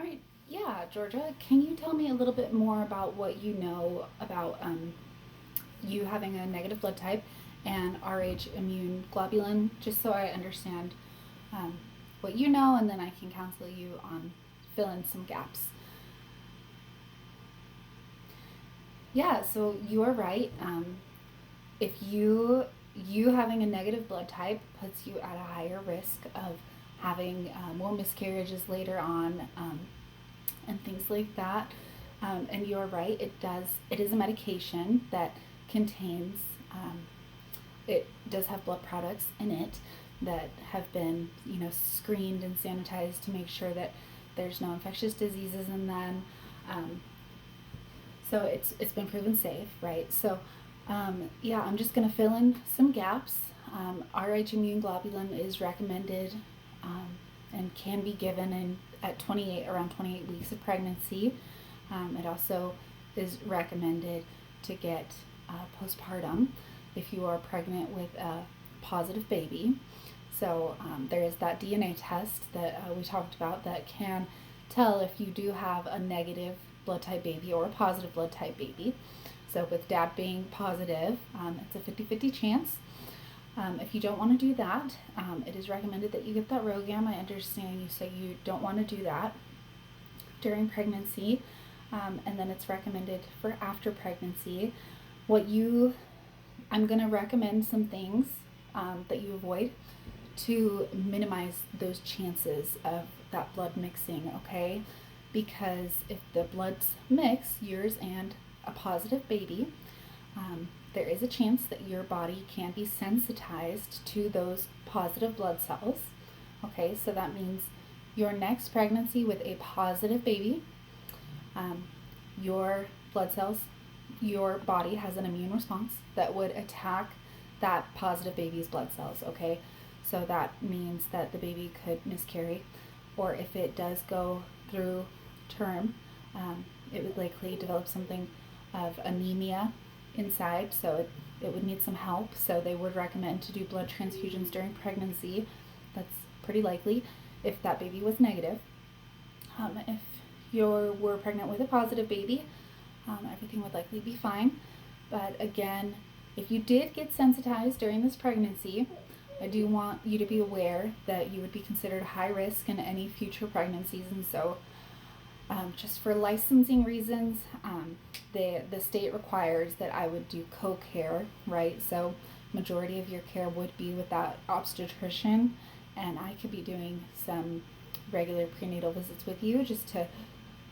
All right, yeah, Georgia, can you tell me a little bit more about what you know about you having a negative blood type and Rh immune globulin, just so I understand um, what you know, and then I can counsel you on fill in some gaps. Yeah, so you are right. If you having a negative blood type puts you at a higher risk of having more miscarriages later on, and things like that. And you're right, it is a medication that contains, um, it does have blood products in it that have been, screened and sanitized to make sure that there's no infectious diseases in them. Um, so it's been proven safe, right? So yeah, I'm just going to fill in some gaps. Rh immune globulin is recommended and can be given at around 28 weeks of pregnancy. It also is recommended to get postpartum if you are pregnant with a positive baby. So there is that DNA test that we talked about that can tell if you do have a negative blood type baby or a positive blood type baby. So with dad being positive, it's a 50-50 chance. If you don't want to do that, it is recommended that you get that RhoGAM. I understand you say you don't want to do that during pregnancy, and then it's recommended for after pregnancy. I'm going to recommend some things that you avoid to minimize those chances of that blood mixing, okay? Because if the bloods mix, yours and a positive baby, there is a chance that your body can be sensitized to those positive blood cells. Okay, so that means your next pregnancy with a positive baby, your blood cells, your body has an immune response that would attack that positive baby's blood cells. Okay, so that means that the baby could miscarry, or if it does go through term, it would likely develop something of anemia inside, so it would need some help. So they would recommend to do blood transfusions during pregnancy. That's pretty likely if that baby was negative. If you were pregnant with a positive baby, everything would likely be fine. But again, if you did get sensitized during this pregnancy, I do want you to be aware that you would be considered high risk in any future pregnancies. And so just for licensing reasons, the state requires that I would do co-care, right? So majority of your care would be with that obstetrician, and I could be doing some regular prenatal visits with you just to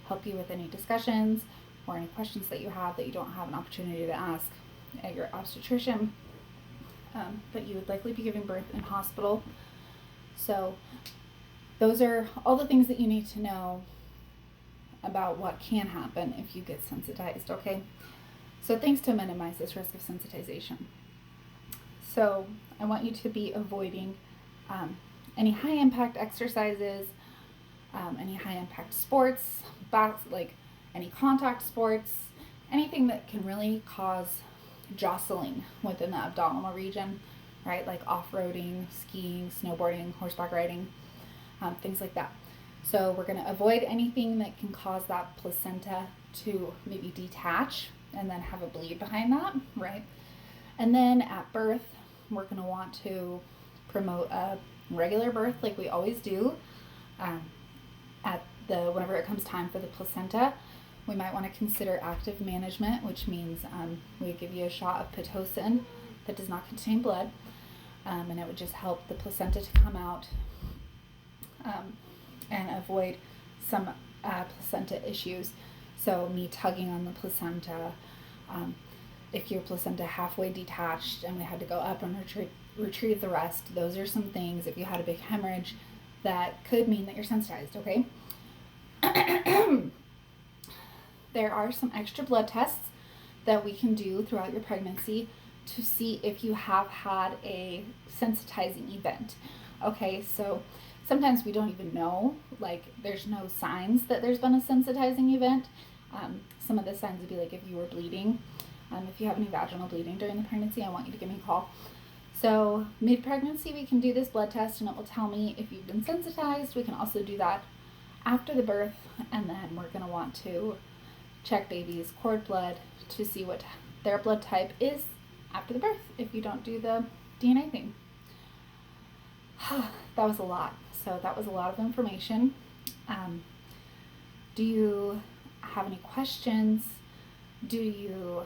help you with any discussions or any questions that you have that you don't have an opportunity to ask at your obstetrician. But you would likely be giving birth in hospital. So those are all the things that you need to know about what can happen if you get sensitized, okay? So things to minimize this risk of sensitization. So I want you to be avoiding any high impact exercises, any high impact sports, like any contact sports, anything that can really cause jostling within the abdominal region, right? Like off-roading, skiing, snowboarding, horseback riding, things like that. So we're going to avoid anything that can cause that placenta to maybe detach and then have a bleed behind that, right? And then at birth, we're going to want to promote a regular birth like we always do. Whenever it comes time for the placenta, we might want to consider active management, which means we give you a shot of Pitocin that does not contain blood, and it would just help the placenta to come out and avoid some placenta issues. So me tugging on the placenta, if your placenta halfway detached and we had to go up and retrieve the rest, those are some things, if you had a big hemorrhage, that could mean that you're sensitized, okay? There are some extra blood tests that we can do throughout your pregnancy to see if you have had a sensitizing event. Okay, so sometimes we don't even know, like there's no signs that there's been a sensitizing event. Some of the signs would be like if you were bleeding. If you have any vaginal bleeding during the pregnancy, I want you to give me a call. So mid-pregnancy, we can do this blood test and it will tell me if you've been sensitized. We can also do that after the birth, and then we're going to want to check baby's cord blood to see what their blood type is after the birth if you don't do the DNA thing. That was a lot. So that was a lot of information. Do you have any questions? Do you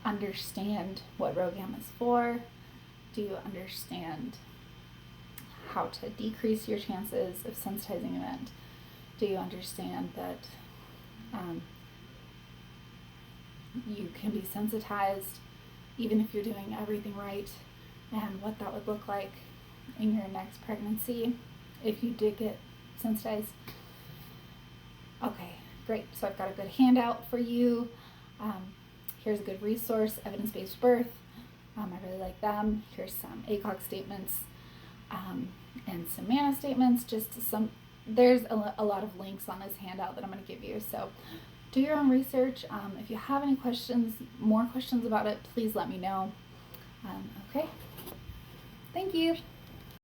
understand what RhoGAM is for? Do you understand how to decrease your chances of sensitizing event? Do you understand that you can be sensitized even if you're doing everything right, and what that would look like in your next pregnancy if you did get sensitized? Okay, great. So I've got a good handout for you. Here's a good resource, Evidence-Based Birth. I really like them. Here's some ACOG statements and some MANA statements. There's a lot of links on this handout that I'm going to give you. So do your own research. If you have any questions, more questions about it, please let me know. Okay. Thank you.